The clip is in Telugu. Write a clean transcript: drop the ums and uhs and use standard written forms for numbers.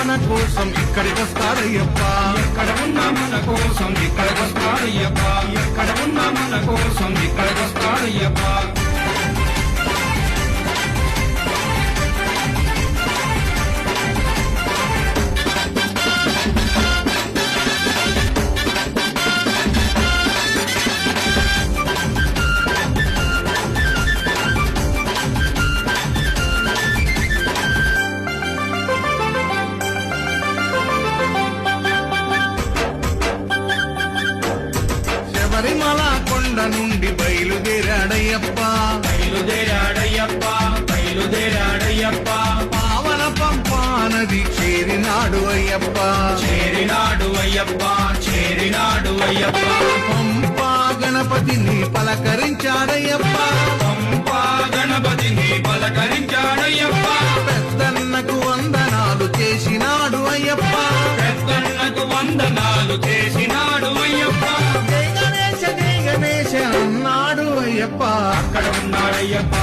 మన కోసం ఇక్కడికొస్తాడయ్యప్ప. ఎక్కడ ఉన్నా మన కోసం ఇక్కడికొస్తాడయ్యప్ప. ఎక్కడ ఉన్నా మన కోసం ఇక్కడికొస్తాడయ్యప్ప. శబరిమల కొండ నుండి బయలుదేరాడయ్యప్ప. బయలుదేరాడయ్యప్ప. బయలుదేరాడయ్యప్ప. పావన పంపా నది చేరినాడు అయ్యప్ప. చేరినాడు అయ్యప్ప. చేరినాడు అయ్యప్ప. పంపా గణపతిని పలకరించాడయ్యప్ప. పంపా గణపతిని పలకరించాడయ్యప్ప. పెద్దన్నకు వందనాలు చేసినాడు అయ్యప్ప. పెద్దన్నకు వందనాలు చేసినాడు అయ్యప్ప. జై గణేశ అన్నాడు అయ్యప్ప. అక్కడ ఉన్నాడయ్యప్ప.